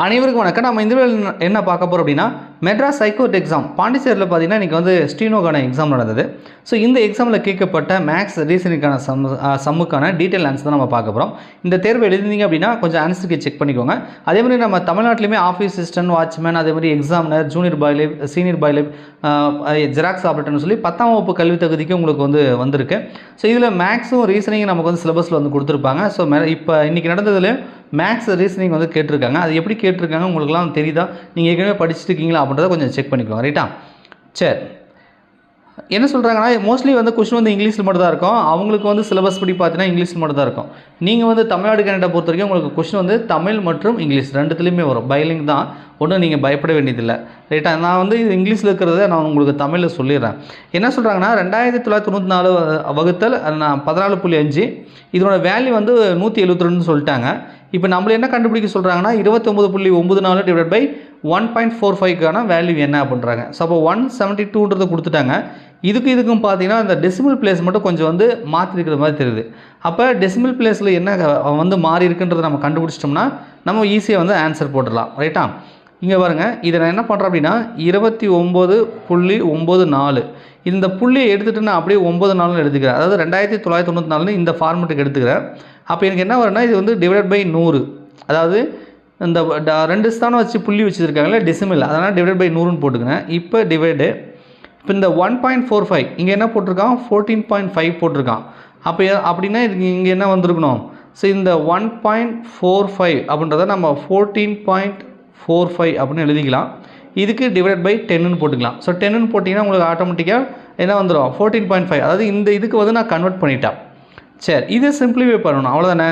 அனைவருக்கும் வணக்கம். நம்ம இந்த வீடியோவில் என்ன பார்க்க போகிறோம் அப்படின்னா, மெட்ராஸ் ஹைகோர்ட் எக்ஸாம் பாண்டிச்சேரியில் பார்த்தீங்கன்னா இன்றைக்கி வந்து ஸ்டீனோக்கான எக்ஸாம் நடந்தது. ஸோ இந்த எக்ஸாமில் கேட்கப்பட்ட மேக்ஸ் ரீசனிங்கான சம்முக்கான டீட்டெயில் ஆன்சர் தான் நம்ம பார்க்க போகிறோம். இந்த தேர்வு எழுதிங்க அப்படின்னா கொஞ்சம் ஆன்சருக்கு செக் பண்ணிக்கோங்க. அதே மாதிரி நம்ம தமிழ்நாட்டிலுமே ஆஃபீஸ் அசிஸ்டன்ட், வாட்ச்மேன், அதே மாதிரி எக்ஸாமினர், ஜூனியர் பாய்லிப், சீனியர் பாய்லிப், ஜெராக்ஸ் ஆப்ரேட்டர்னு சொல்லி 10ஆம் வகுப்பு கல்வி தகுதிக்கு உங்களுக்கு வந்திருக்கு. ஸோ இதில் மேக்ஸும் ரீசனிங்கும் நமக்கு சிலபஸில் கொடுத்துருப்பாங்க. ஸோ இப்போ இன்றைக்கி நடந்ததுலேயும் மேக்ஸ் ரீசனிங் கேட்டிருக்காங்க. அது எப்படி கேட்டிருக்காங்க உங்களுக்குலாம் தெரியுதா, நீங்கள் ஏற்கனவே படிச்சுட்டு இருக்கீங்களா அப்படின்றத கொஞ்சம் செக் பண்ணிக்கோங்க. ரைட்டா? சரி, என்ன சொல்கிறாங்கன்னா மோஸ்ட்லி கொஸ்டின் இங்கிலீஷில் மட்டும் தான் இருக்கும். அவங்களுக்கு சிலபஸ் படி பார்த்தீங்கன்னா இங்கிலீஷில் மட்டும் தான் இருக்கும். நீங்கள் தமிழ்நாடு கேனடா பொறுத்த வரைக்கும் உங்களுக்கு கொஸ்டின் தமிழ் மற்றும் இங்கிலீஷ் ரெண்டுத்துலேயுமே வரும். பைலிங் தான், ஒன்றும் நீங்கள் பயப்பட வேண்டியதில்லை. ரைட்டா? நான் இது இங்கிலீஷில் இருக்கிறத நான் உங்களுக்கு தமிழில் சொல்லிடுறேன். என்ன சொல்கிறாங்கன்னா 2994 வகுத்தல் 14.5 இதனோட வேல்யூ 172 சொல்லிட்டாங்க. இப்போ நம்மள என்ன கண்டுபிடிக்க சொல்கிறாங்கன்னா 29.94 டிவைட் பை 1.45க்கான வேல்யூ என்ன அப்படின்றாங்க. ஸோ அப்போ 172ன்றதை கொடுத்துட்டாங்க. இதுக்கும் பார்த்தீங்கன்னா இந்த டெசிமல் பிளேஸ் மட்டும் கொஞ்சம் மாற்றிருக்கிற மாதிரி தெரியுது. அப்போ டெசிமல் பிளேஸில் என்ன மாறி இருக்குன்றதை நம்ம கண்டுபிடிச்சிட்டோம்னா நம்ம ஈஸியாக ஆன்சர் போட்டுடலாம். ரைட்டா? இங்கே பாருங்கள், இதை நான் என்ன பண்ணுறேன் அப்படின்னா 29.94 இந்த புள்ளியை எடுத்துகிட்டு நான் அப்படியே 94 எடுத்துக்கிறேன். அதாவது 2994 இந்த ஃபார்மெட்டுக்கு எடுத்துக்கிறேன். அப்போ எனக்கு என்ன வரும்னா இது டிவைட் பை 100, அதாவது இந்த 2 ஸ்தானம் வச்சு புள்ளி வச்சுருக்காங்களே டெசிமல், அதனால் டிவைட் பை 100ன்னு போட்டுக்கிறேன். இப்போ டிவைடு, இப்போ இந்த 1.45 இங்கே என்ன போட்டிருக்கான், 14.5 போட்டிருக்கான். அப்போ அப்படின்னா இதுக்கு இங்கே என்ன வந்திருக்கணும். ஸோ இந்த 1.45 அப்படின்றத நம்ம 14.45 அப்படின்னு எழுதிக்கலாம். இதுக்கு டிவைட் பை 10ன்னு போட்டுக்கலாம். ஸோ 10ன்னு போட்டிங்கன்னா உங்களுக்கு ஆட்டோமேட்டிக்காக என்ன வந்துடும், 14.5. அதாவது இந்த இதுக்கு நான் கன்வெர்ட் பண்ணிட்டேன். சரி, இது சிம்பிளிஃபை பண்ணணும், அவ்வளோதானே?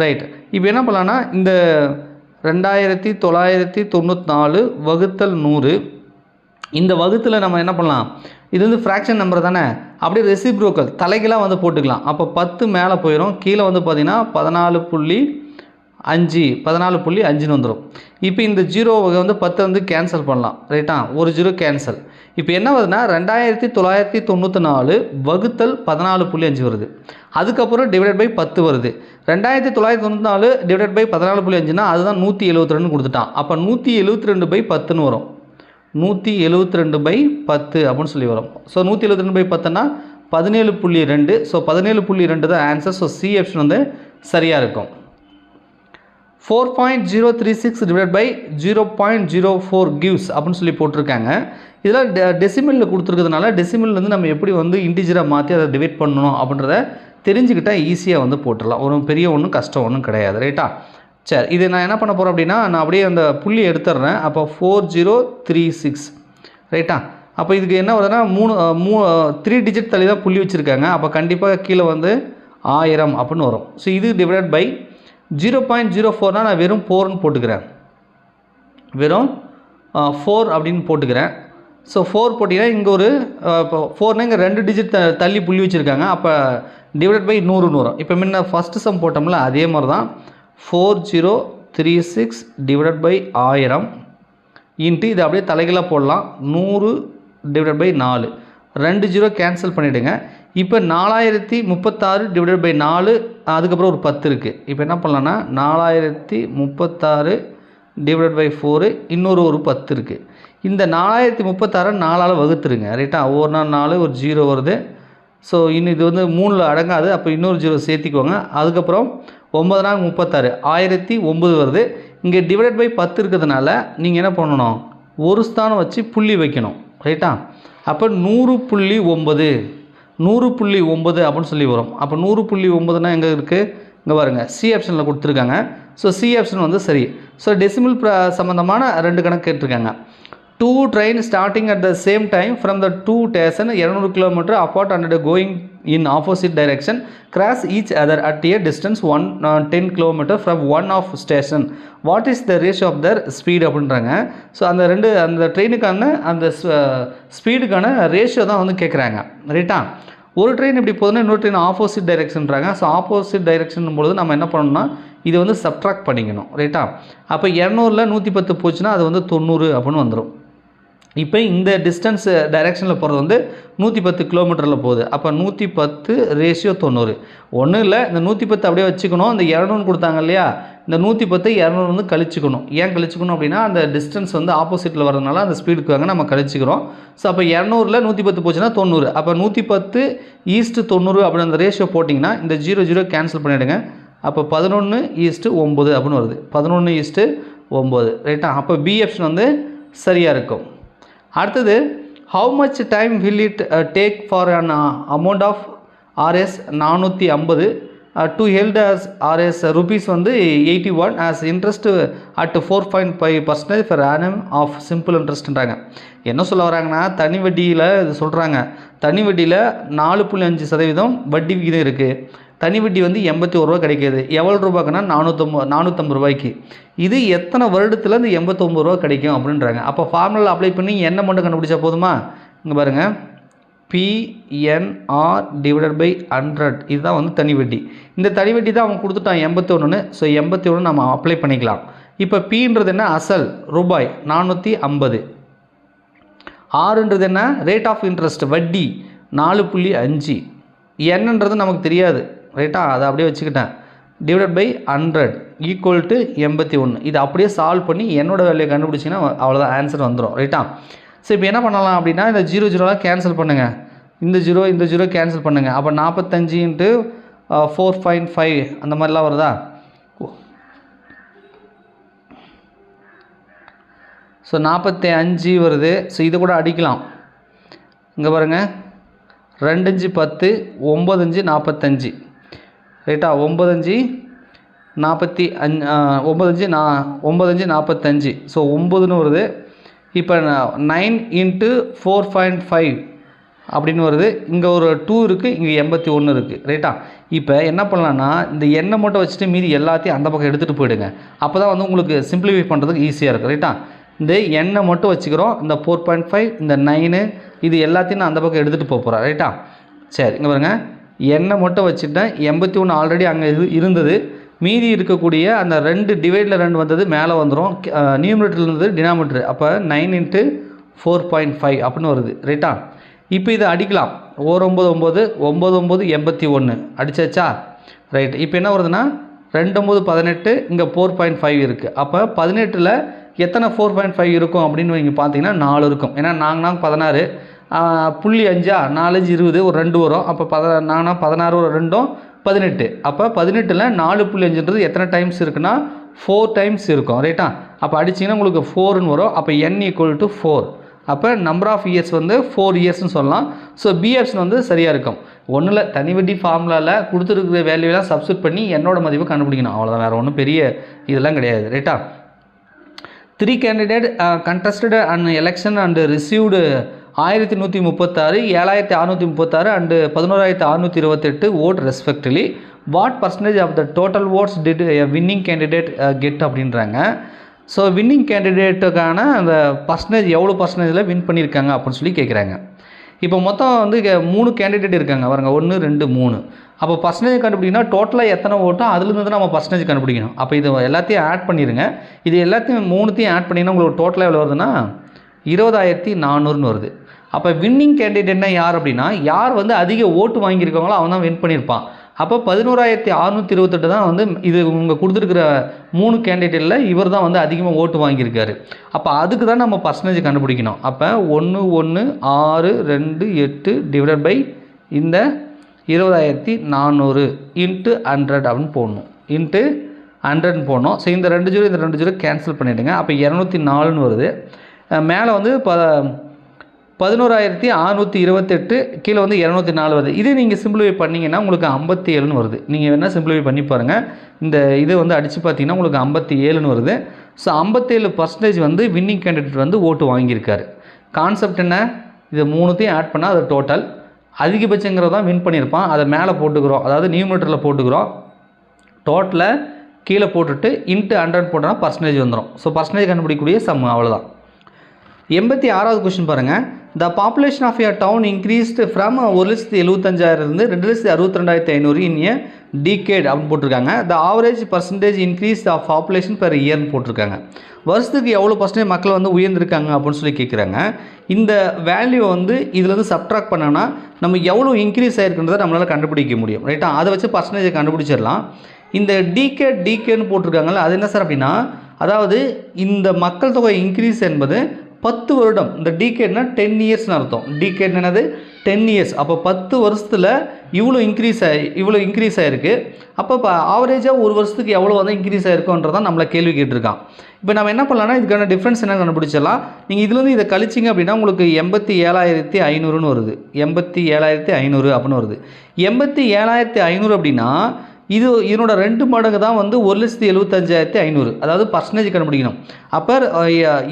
ரைட். இப்போ என்ன பண்ணலான்னா இந்த 2994 வகுத்தல் 100 இந்த வகுத்தில் நம்ம என்ன பண்ணலாம், இது ஃப்ராக்ஷன் நம்பர் தானே, அப்படியே ரெசிப்ரோக்கல் தலைகளாக போட்டுக்கலாம். அப்போ 10 மேலே போயிடும், கீழே பார்த்தீங்கன்னா 14.5ன்னு வந்துடும். இப்போ இந்த 0 10 கேன்சல் பண்ணலாம். ரைட்டா? ஒரு 0 கேன்சல். இப்போ என்ன வருதுன்னா 2994 வகுத்தல் 14.5 வருது. அதுக்கப்புறம் டிவைட் பை 10 வருது. 2994 டிவைட் பை 14.5னா அதுதான் 172 கொடுத்துட்டான். அப்போ 172 பை 10ன்னு வரும். 172 பை 10 அப்படின்னு சொல்லி வரும். So 172 by 10னா 17.2. ஸோ 17.2 தான் ஆன்சர். ஸோ சி ஆப்ஷன் சரியாக இருக்கும். 4.036 டிவைட் பை 0.04 கிவ்ஸ் அப்படின்னு சொல்லி போட்டிருக்காங்க. இதில் டெசிமலில் கொடுத்துருக்கிறதுனால டெசிமல்லேருந்து நம்ம எப்படி இன்டிஜராக மாற்றி அதை டிவைட் பண்ணணும் அப்படின்றத தெரிஞ்சுக்கிட்டால் ஈஸியாக போட்டுடலாம். ஒரு பெரிய ஒன்றும் கஷ்டம் ஒன்றும் கிடையாது. ரைட்டா? சரி, இது நான் என்ன பண்ண போகிறேன் அப்படின்னா நான் அப்படியே அந்த புள்ளி எடுத்துடுறேன். அப்போ 4036. ரைட்டா? அப்போ இதுக்கு என்ன வருதுன்னா 3 டிஜிட் தள்ளி தான் புள்ளி வச்சுருக்காங்க. அப்போ கண்டிப்பாக கீழே 1000 அப்படின்னு வரும். ஸோ இது டிவைட் பை 0.04னால் நான் வெறும் 4ன்னு போட்டுக்கிறேன். வெறும் 4 அப்படின்னு போட்டுக்கிறேன். ஸோ 4 போட்டிங்கன்னா இங்கே ஒரு இப்போ 4னா இங்கே 2 டிஜிட் தள்ளி புள்ளி வச்சுருக்காங்க. அப்போ டிவைட் பை 100ன்னு வரும். இப்போ முன்ன ஃபஸ்ட்டு சம் போட்டோம்ல அதே மாதிரி தான் 4036 டிவைட் பை 1000 இன்ட்டு இது அப்படியே தலைகளாக போடலாம். 100 டிவைட் பை 4, 2 0 கேன்சல் பண்ணிவிடுங்க. இப்போ 4036 டிவைட் பை 4, அதுக்கப்புறம் ஒரு 10 இருக்குது. இப்போ என்ன பண்ணலான்னா 4036 டிவைட் பை 4, இன்னொரு 10 இருக்குது. இந்த 4036 4ஆல் வகுத்துருங்க. ரைட்டா? ஒரு நாள் 4, ஒரு 0 வருது. ஸோ இன்னும் இது 3ல் அடங்காது. அப்போ இன்னொரு 0 சேர்த்திக்கோங்க. அதுக்கப்புறம் 9 நாள் 36, 1009 வருது. இங்கே டிவைட் பை 10 இருக்கிறதுனால நீங்கள் என்ன பண்ணணும், ஒரு ஸ்தானம் வச்சு புள்ளி வைக்கணும். ரைட்டா? அப்போ 100.9 100.9 அப்படின்னு சொல்லி வரும். அப்போ 100.9னா எங்கே இருக்குது, இங்கே பாருங்கள், சி ஆப்ஷனில் கொடுத்துருக்காங்க. ஸோ சி ஆப்ஷன் சரி. ஸோ டெசிமல் சம்மந்தமான 2 கணக்கு கேட்டிருக்காங்க. 2 train starting at the same time from the 2 station 200 km apart and going in opposite direction cross each other at a distance 10 km from one of station. What is the ratio of their speed அப்படின்றாங்க. So அந்த ட்ரெயினுக்கான அந்த ஸ்பீடுக்கான ratio தான் கேட்குறாங்க. ரைட்டா? ஒரு train இப்படி போதுன்னா இன்னொரு ட்ரெயின் ஆப்போசிட் டைரெக்ஷன்றாங்க. ஸோ ஆப்போசிட் டைரெக்ஷன் பொழுது நம்ம என்ன பண்ணணும்னா இது சப்ட்ராக்ட் பண்ணிக்கணும். ரைட்டா? அப்போ 200ல் 110 போச்சுன்னா அது 90 அப்படின்னு வந்துடும். இப்போ இந்த டிஸ்டன்ஸ் டைரெக்ஷனில் போகிறது வந்து 110 கிலோமீட்டரில் போகுது. அப்போ 110:90. ஒன்றும் இல்லை, இந்த 110 அப்படியே வச்சுக்கணும். இந்த 200 கொடுத்தாங்க இல்லையா, இந்த 110 200 வந்து கழிச்சுக்கணும். ஏன் கழிச்சுக்கணும் அப்படின்னா அந்த டிஸ்டன்ஸ் வந்து ஆப்போசிட்டில் வரதுனால அந்த ஸ்பீடுக்கு வாங்க நம்ம கழிச்சுக்கிறோம். ஸோ அப்போ 200ல் 110 போச்சுன்னா 90. அப்போ 110:90 அப்படின்னு அந்த ரேஷியோ போட்டிங்கன்னா இந்த 0 கேன்சல் பண்ணிவிடுங்க. அப்போ 11:9 அப்படின்னு வருது. 11:9 ரைட்டா. அப்போ பி ஆப்ஷன் வந்து சரியாக இருக்கும். அடுத்தது, how much time will it take for an amount of Rs 450 to held as Rs rupees வந்து 81 as interest at 4.5% per annum of simple interestன்றாங்க. என்ன சொல்ல வராங்கன்னா, தனி வட்டியில் இது சொல்கிறாங்க. தனி வட்டியில் 4.5% வட்டி விகிதம் இருக்குது. தனி வட்டி வந்து 81 ரூபா கிடைக்கிது. எவ்வளோ ரூபாய்க்குன்னா 450 ரூபாய்க்கு. இது எத்தனை வருடத்தில் இந்த 89 ரூபா கிடைக்கும் அப்படின்றாங்க. அப்போ ஃபார்முலா அப்ளை பண்ணி என்ன மட்டும் கண்டுபிடிச்சா போதுமா? இங்கே பாருங்கள், PNR டிவைடட் பை 100 இதுதான் வந்து தனி வட்டி. இந்த தனி வட்டி தான் அவன் கொடுத்துட்டான் 81. ஸோ 81 நம்ம அப்ளை பண்ணிக்கலாம். இப்போ Pன்றது என்ன? அசல் ரூபாய் 450. Rன்றது என்ன? ரேட் ஆஃப் இன்ட்ரெஸ்ட் வட்டி 4.5. என்னன்றது நமக்கு தெரியாது ரைட்டா, அதை அப்படியே வச்சுக்கிட்டேன். Divided by 100 equal to 81. இது அப்படியே சால்வ் பண்ணி என்னோட வேல்யூயை கண்டுபிடிச்சிங்கன்னா அவ்வளோதான், ஆன்சர் வந்துடும் ரைட்டா. ஸோ இப்போ என்ன பண்ணலாம் அப்படின்னா, இந்த 0 கேன்சல் பண்ணுங்கள். இந்த 0 கேன்சல் பண்ணுங்கள். அப்போ 45 × 4.5 அந்த மாதிரிலாம் வருதா? ஸோ 45 வருது. ஸோ இது கூட அடிக்கலாம். இங்கே பாருங்கள், 2 5 10 9 45 ரைட்டா. 9 5 45. ஸோ 9ன்னு வருது. இப்போ 9 × 4.5 அப்படின்னு வருது. இங்கே ஒரு 2 இருக்குது, இங்கே 81 இருக்குது ரைட்டா. இப்போ என்ன பண்ணலான்னா, இந்த எண்ணை மட்டும் வச்சுட்டு மீதி எல்லாத்தையும் அந்த பக்கம் எடுத்துகிட்டு போயிடுங்க. அப்போ தான் வந்து உங்களுக்கு சிம்பிளிஃபை பண்ணுறதுக்கு ஈஸியாக இருக்குது ரைட்டா. இந்த எண்ணை மட்டும் வச்சுக்கிறோம். இந்த 4.5 இந்த 9 இது எல்லாத்தையும் நான் அந்த பக்கம் எடுத்துகிட்டு போகிறேன் ரைட்டா. சரி, இங்கே பாருங்கள், எண்ணை மட்டும் வச்சுட்டேன். 81 ஆல்ரெடி அங்கே இருந்தது. மீதி இருக்கக்கூடிய அந்த 2 டிவைடில் 2 வந்தது மேலே வந்துடும். நியூமரேட்டரில் இருந்தது டினாமினேட்டர். அப்போ 9 × 4.5 அப்படின்னு வருது ரைட்டா. இப்போ இதை அடிக்கலாம். 9 9 9 9 81 அடிச்சாச்சா ரைட். இப்போ என்ன வருதுன்னா 2 9 18, இங்கே 4.5 இருக்குது. அப்போ 18ல் எத்தனை 4.5 இருக்கும் அப்படின்னு நீங்கள் பார்த்தீங்கன்னா 4 இருக்கும். ஏன்னா நாங்கள் 16 .5 4 20 ஒரு 2 வரும். அப்போ 16 ஒரு 2 18. அப்போ 18ல் 4.5ன்றது எத்தனை டைம்ஸ் இருக்குன்னா 4 டைம்ஸ் இருக்கும் ரைட்டா. அப்போ அடிச்சிங்கன்னா உங்களுக்கு 4ன்னு வரும். அப்போ n = 4. அப்போ நம்பர் ஆஃப் இயர்ஸ் வந்து 4 இயர்ஸ்னு சொல்லலாம். ஸோ பி ஆப்ஷன் வந்து சரியாக இருக்கும். ஒன்றில் தனி வட்டி ஃபார்முலாவில் கொடுத்துருக்கிற வேல்யூலாம் சப்ஸ்டிட் பண்ணி என்னோட மதிப்பை கண்டுபிடிக்கணும், அவ்வளோதான். வேறு ஒன்றும் பெரிய இதெல்லாம் கிடையாது ரைட்டா. 3 candidate contested an election and received 1136, 7636 and 11628 vote respectively. What percentage of the total votes did a winning candidate get அப்படின்றாங்க. ஸோ வின்னிங் கேண்டிடேட்டுக்கான அந்த பர்சன்டேஜ் எவ்வளோ பர்சன்டேஜில் வின் பண்ணியிருக்காங்க அப்படின்னு சொல்லி கேட்குறாங்க. இப்போ மொத்தம் வந்து 3 கேண்டிடேட் இருக்காங்க பாருங்க, 1 2 3. அப்போ பர்சன்டேஜ் கண்டுபிடிக்கணும்னா டோட்டலாக எத்தனை ஓட்டோ அதுலேருந்து நம்ம பர்சன்டேஜ் கண்டுபிடிக்கணும். அப்போ இது எல்லாத்தையும் ஆட் பண்ணிடுங்க. இது எல்லாத்தையும் 3த்தையும் ஆட் பண்ணிங்கன்னா உங்களுக்கு டோட்டலாக எவ்வளோ வருதுன்னா 20400ன்னு வருது. அப்போ வின்னிங் கேண்டிடேட்னா யார் அப்படின்னா, யார் வந்து அதிக ஓட்டு வாங்கியிருக்காங்களோ அவன் தான் வின் பண்ணியிருப்பான். அப்போ 11628 தான் வந்து இது உங்கள் கொடுத்துருக்கிற 3 கேண்டிடேட்டில் இவர் தான் வந்து அதிகமாக ஓட்டு வாங்கியிருக்காரு. அப்போ அதுக்கு தான் நம்ம பர்சன்டேஜ் கண்டுபிடிக்கணும். அப்போ 11,628 டிவைடட் பை இந்த 20400 × 100 அப்படின்னு போடணும். × 100ன்னு போடணும். ஸோ இந்த 2 கேன்சல் பண்ணிவிடுங்க. அப்போ 204ன்னு வருது. மேலே வந்து 11628, கீழே வந்து 204 வருது. இதே நீங்கள் சிம்பிளிஃபை பண்ணிங்கன்னா உங்களுக்கு 57ன்னு வருது. நீங்கள் வேணால் சிம்பிளிஃபை பண்ணி பாருங்கள். இந்த இதை வந்து அடித்து பார்த்தீங்கன்னா உங்களுக்கு 57ன்னு வருது. ஸோ 57% வந்து வின்னிங் கேண்டிடேட் வந்து ஓட்டு வாங்கியிருக்காரு. கான்செப்ட் என்ன, இது 3த்தையும் ஆட் பண்ணால் அது டோட்டல். அதிகபட்சங்கிறது தான் வின் பண்ணியிருப்பான், அதை மேலே போட்டுக்கிறோம், அதாவது நியூமரேட்டரில் போட்டுக்கிறோம். டோட்டலை கீழே போட்டுட்டு × 100 போட்டோன்னா பர்சன்டேஜ் வந்துடும். ஸோ பர்சன்டேஜ் கண்டுபிடிக்கக்கூடிய சம், அவ்வளோதான். 86வது கொஸ்டின் பாருங்கள். The population of a town increased from 1,75,000 2,62,500 in a decade அப்படின்னு போட்டிருக்காங்க. The average percentage increase of population per இயர்னு போட்டிருக்காங்க. வருஷத்துக்கு எவ்வளோ பர்சன்டேஜ் மக்கள் வந்து உயர்ந்திருக்காங்க அப்படின்னு சொல்லி கேட்குறாங்க. இந்த வேல்யூ வந்து இதில் சப்ட்ராக்ட் பண்ணோன்னா நம்ம எவ்வளோ இன்க்ரீஸ் ஆகிருக்குன்றதை நம்மளால் கண்டுபிடிக்க முடியும். ரைட்டா, அதை வச்சு பர்சன்டேஜை கண்டுபிடிச்சிடலாம். இந்த டிகேட்னு போட்டிருக்காங்கல்ல, அது என்ன சார் அப்படின்னா, அதாவது இந்த மக்கள் தொகை இன்க்ரீஸ் என்பது 10 வருடம். இந்த டிகேட்னா 10 இயர்ஸ்னு அர்த்தம். டிகேட் என்னது 10 இயர்ஸ். அப்போ 10 வருஷத்தில் இவ்வளோ இன்க்ரீஸ் ஆகிருக்கு. அப்போ ஆவரேஜாக ஒரு வருஷத்துக்கு எவ்வளோ வந்து இன்க்ரீஸ் ஆகிருக்குன்றதான் நம்மளை கேள்வி கேட்டிருக்கான். இப்போ நம்ம என்ன பண்ணலாம்னா, இதுக்கான டிஃப்ரென்ஸ் என்ன கண்டுபிடிச்சிடலாம். நீங்கள் இதுலேருந்து இதை கழிச்சிங்க அப்படின்னா உங்களுக்கு 87,500ன்னு வருது. 87,500 அப்படின்னு வருது. 87,500 அப்படின்னா இதனோட 2 மடங்கு தான் வந்து 1,75,500. அதாவது பர்சன்டேஜ் கண்டுபிடிக்கணும். அப்போ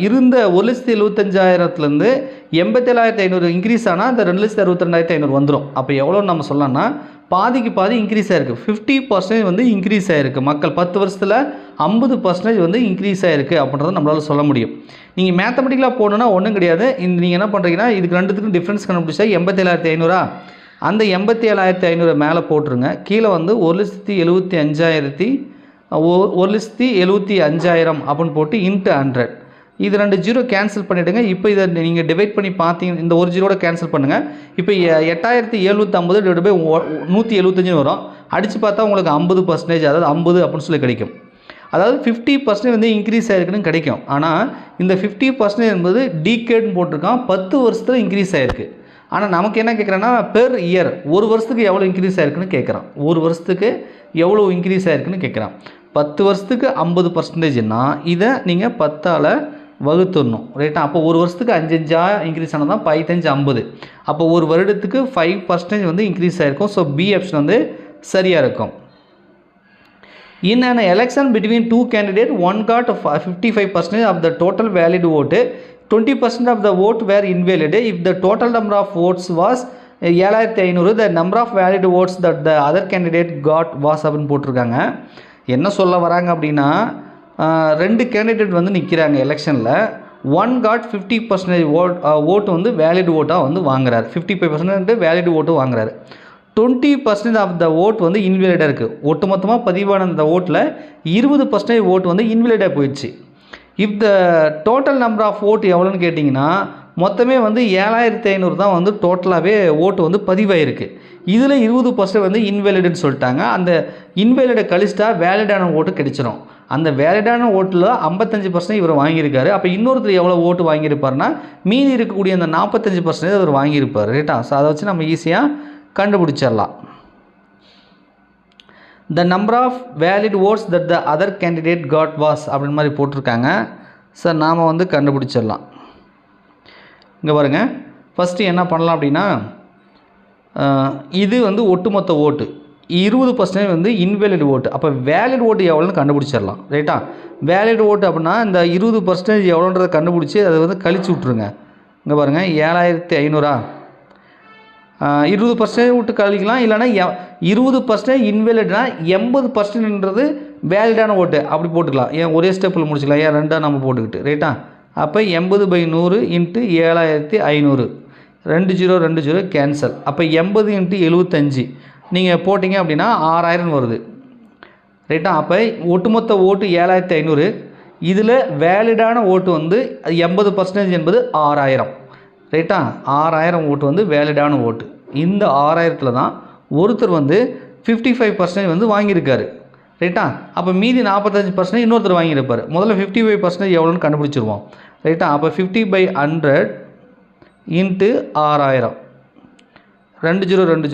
இருந்த 1,75,000லேருந்து 87,500 இன்க்ரீஸ் ஆனால் அந்த 2,62,500 வந்துடும். அப்போ எவ்வளோன்னு நம்ம சொல்லலாம்னா பாதிக்கு பாதி இன்க்ரீஸ் ஆகிருக்கு. 50% வந்து இன்க்ரீஸ் ஆகிருக்கு. மக்கள் 10 வருஷத்தில் 50% வந்து இன்க்ரீஸ் ஆகிருக்கு அப்படின்றத நம்மளால் சொல்ல முடியும். நீங்கள் மேத்தமெட்டிக்கலாக போகணுன்னா ஒன்றும் கிடையாது. நீங்கள் என்ன பண்ணுறீங்கன்னா, இதுக்கு ரெண்டுத்துக்கும் டிஃப்ரென்ஸ் கண்டுபிடிச்சா 87,500 அந்த 87,500 மேலே போட்டுருங்க. கீழே வந்து 1,75,000 அப்படின்னு போட்டு இன்ட்டு 100. இது 2 ஜீரோ கேன்சல் பண்ணிவிடுங்க. இப்போ இதை நீங்கள் டிவைட் பண்ணி பார்த்தீங்க, இந்த ஒரு ஜீரோட கேன்சல் பண்ணுங்கள். இப்போ 8,750 175 வரும். அடித்து பார்த்தா உங்களுக்கு 50%, அதாவது 50 அப்படின்னு சொல்லி கிடைக்கும். அதாவது 50% வந்து இன்க்ரீஸ் ஆகிருக்குன்னு கிடைக்கும். ஆனால் இந்த 50% என்பது டிகேட்னு போட்டிருக்கான். 10 வருஷத்தில் இன்க்ரீஸ் ஆகிருக்கு. ஆனால் நமக்கு என்ன கேட்குறேன்னா, பெர் இயர் ஒரு வருஷத்துக்கு எவ்வளோ இன்க்ரீஸ் ஆகிருக்குன்னு கேட்குறான். ஒரு வருஷத்துக்கு எவ்வளோ இன்க்ரீஸ் ஆகிருக்குன்னு கேட்குறான். 10 வருஷத்துக்கு 50%ன்னா இதை நீங்கள் 10ஆல் வகுத்துடணும். ரைட்டா, அப்போ ஒரு வருஷத்துக்கு 5 இன்க்ரீஸ் ஆனால் தான் 5 50. அப்போ ஒரு வருடத்துக்கு 5% வந்து இன்க்ரீஸ் ஆகிருக்கும். ஸோ பி ஆப்ஷன் வந்து சரியாக இருக்கும். In an election between two candidates, one got 55% of the total valid vote. 20% of the vote were invalid. If the total number of votes was 7,500, the number of valid votes that the other candidate got was அப்படின்னு போட்டிருக்காங்க. என்ன சொல்ல வராங்க அப்படின்னா, 2 candidate வந்து நிற்கிறாங்க எலெக்ஷனில். One God 50% ஓட்டு வந்து வேலிட் ஓட்டாக வந்து வாங்குறாரு. 55% வேலிட் ஓட்டு வாங்குறாரு. 20% ஆஃப் த ஓட் வந்து இன்வேலிடாக இருக்குது. ஒட்டுமொத்தமாக பதிவான அந்த ஓட்டில் 20% ஓட்டு வந்து இன்வேலிடாக போயிடுச்சு. If the total number of vote எவ்வளோன்னு கேட்டிங்கன்னா, மொத்தமே வந்து 7,500 தான் வந்து டோட்டலாகவே ஓட்டு வந்து பதிவாயிருக்கு. இதில் 20% வந்து இன்வேலிடுன்னு சொல்லிட்டாங்க. அந்த இன்வேலிடை கழிச்சிட்டா வேலிடான ஓட்டு கிடைச்சிடும். அந்த வேலிடான ஓட்டில் 55% இவர் வாங்கியிருக்காரு. அப்போ இன்னொருத்தர் எவ்வளோ ஓட்டு வாங்கியிருப்பார்னா, மீதி இருக்கக்கூடிய அந்த 45% அவர் வாங்கியிருப்பார். ரைட்டா, ஸோ அதை வச்சு நம்ம ஈஸியாக கண்டுபிடிச்சிடலாம். The number of valid votes that the other candidate got was அப்படின்னு மாதிரி போட்டிருக்காங்க. சார் நாம் வந்து கண்டுபிடிச்சிடலாம். இங்கே பாருங்கள், ஃபஸ்ட்டு என்ன பண்ணலாம் அப்படின்னா, இது வந்து ஒட்டுமொத்த ஓட்டு 20% வந்து இன்வேலிட் ஓட்டு. அப்போ வேலிட் ஓட்டு எவ்வளோன்னு கண்டுபிடிச்சிடலாம். ரைட்டா, வேலிட் ஓட்டு அப்படின்னா இந்த 20% எவ்வளோன்றதை கண்டுபிடிச்சி அதை வந்து கழிச்சு விட்ருங்க. இங்கே பாருங்கள், 7,500 20% விட்டு கழிக்கலாம். இல்லைனா 20% இன்வேலிட்னா 80%ன்றது வேலிடான ஓட்டு அப்படி போட்டுக்கலாம். ஏன் ஒரே ஸ்டெப்பில் முடிச்சுக்கலாம், ஏன் 2 நம்ம போட்டுக்கிட்டு. ரைட்டா, அப்போ 80/100 இன்ட்டு 7,500 2 0 கேன்சல். அப்போ 80 × 75 நீங்கள் போட்டிங்க அப்படின்னா 6,000 வருது. ரைட்டா, அப்போ ஒட்டுமொத்த ஓட்டு 7,500. இதில் வேலிடான ஓட்டு வந்து 80% என்பது 6,000. ரைட்டா, 6,000 ஓட்டு வந்து வேலிடான ஓட்டு. இந்த 6,000த்தில் தான் ஒருத்தர் வந்து 55% வந்து வாங்கியிருக்காரு. ரைட்டா, அப்போ மீதி 45% இன்னொருத்தர் வாங்கியிருப்பார். முதல்ல 55% எவ்வளோன்னு கண்டுபிடிச்சிருவோம். ரைட்டா, அப்போ 50/100 இன்ட்டு 6,000 2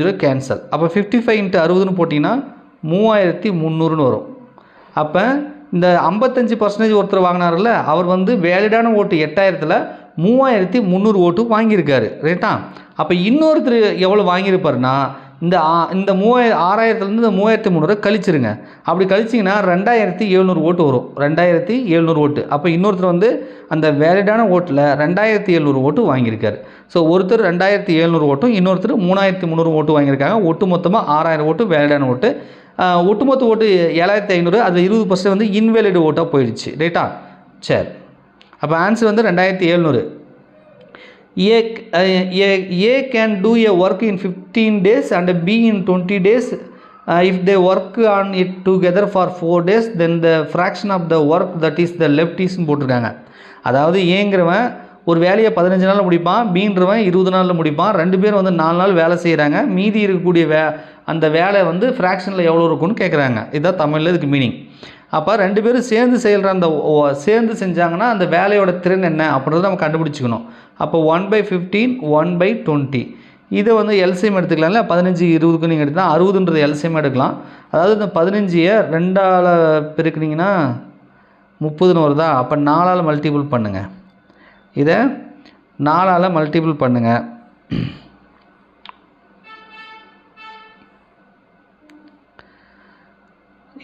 0 கேன்சல். அப்போ 55 × 60ன்னு போட்டிங்கன்னா 3,300ன்னு வரும். அப்போ இந்த 55% ஒருத்தர் வாங்கினார்ல, அவர் வந்து வேலிடான ஓட்டு 8,000த்தில் 3,300 ஓட்டு வாங்கியிருக்காரு. ரைட்டா, அப்போ இன்னொருத்தர் எவ்வளோ வாங்கியிருப்பாருன்னா, இந்த 6,000லேருந்து இந்த 3,300 கழிச்சிருங்க. அப்படி கழிச்சிங்கன்னா 2,700 ஓட்டு வரும். 2,700 ஓட்டு. அப்போ இன்னொருத்தர் வந்து அந்த வேலிடான ஓட்டில் 2,700 ஓட்டு வாங்கியிருக்காரு. ஸோ ஒருத்தர் 2,700 ஓட்டும், இன்னொருத்தர் 3,300 ஓட்டு வாங்கியிருக்காங்க. ஒட்டு மொத்தமாக 6,000 ஓட்டு வேலிடான ஓட்டு. ஒட்டுமொத்த ஓட்டு 7,500. அதில் 20% வந்து இன்வேலிட் ஓட்டாக போயிடுச்சு. ரைட்டா, சரி, அப்போ ஆன்சர் வந்து 2,700. A can do a work in 15 days and B in 20 days. If they work on it together for 4 days, then the fraction of the work that is the left is போட்டிருக்காங்க. அதாவது ஏங்கிறவன் ஒரு வேலையை 15 நாளில் முடிப்பான், பீன்றவன் 20 நாளில் முடிப்பான். ரெண்டு பேரும் வந்து 4 நாள் வேலை செய்கிறாங்க. மீதி இருக்கக்கூடிய அந்த வேலை வந்து ஃப்ராக்ஷனில் எவ்வளோ இருக்குன்னு கேட்குறாங்க. இதுதான் தமிழில் இதுக்கு மீனிங். அப்போ ரெண்டு பேரும் சேர்ந்து செஞ்சாங்கன்னா அந்த வேலையோட திறன் என்ன அப்படின்றத நம்ம கண்டுபிடிச்சிக்கணும். அப்போ 1/15 1/20 இதை வந்து எல்சிஎம் எடுத்துக்கலாம்ல. 15 20க்கு நீங்கள் எடுத்தால் 60ன்றது எல்சிஎம் எடுக்கலாம். அதாவது இந்த 15ஐ 2ஆல் பெருக்குனிங்கன்னா 30ன்னு வருதா. அப்போ 4ஆல் மல்டிபிள் பண்ணுங்கள். இதை 4ஆல் மல்டிபிள் பண்ணுங்கள்.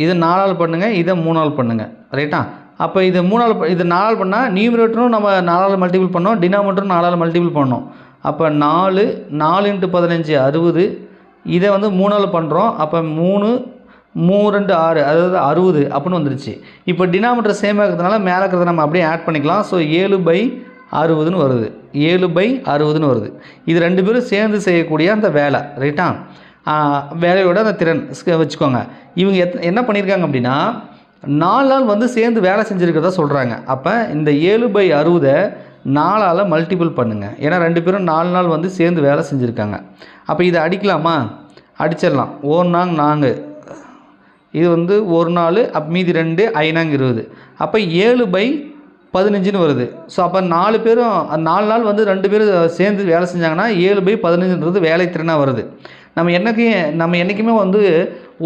இது 4ஆல் பண்ணுங்கள், இதை 3ஆல் பண்ணுங்கள். ரைட்டா? அப்போ இது 4ஆல் பண்ணால் நியூமரேட்டரும் நம்ம 4ஆல் மல்டிபிள் பண்ணோம், டினாமினேட்டரும் 4ஆல் மல்டிபிள் பண்ணோம். அப்போ 4 × 15 60. இதை வந்து 3ஆல் பண்ணுறோம். அப்போ 3 2 6 அதாவது 60 அப்படின்னு வந்துருச்சு. இப்போ டினாமினேட்டர் சேமாக இருக்கிறதுனால மேலே இருக்கிறத நம்ம அப்படியே ஆட் பண்ணிக்கலாம். ஸோ 7/60ன்னு வருது. 7/60ன்னு வருது. இது ரெண்டு பேரும் சேர்ந்து செய்யக்கூடிய அந்த வேலை. ரைட்டா? வேலையோட அந்த திறன் வச்சுக்கோங்க. இவங்க என்ன பண்ணியிருக்காங்க அப்படின்னா 4 நாள் வந்து சேர்ந்து வேலை செஞ்சுருக்கிறதா சொல்கிறாங்க. அப்போ இந்த 7/60 4ஆல் மல்டிபிள் பண்ணுங்கள். ஏன்னா ரெண்டு பேரும் 4 நாள் வந்து சேர்ந்து வேலை செஞ்சுருக்காங்க. அப்போ இதை அடிக்கலாமா? அடிச்சிடலாம். 1 நாங் 4, இது வந்து 1 நாள், அப்போ மீதி 2 5 20. அப்போ 7/15ன்னு வருது. ஸோ அப்போ 4 நாள் வந்து ரெண்டு பேரும் சேர்ந்து வேலை செஞ்சாங்கன்னா 7/15ன்றது வேலைத்திறனாக வருது. நம்ம என்றைக்குமே வந்து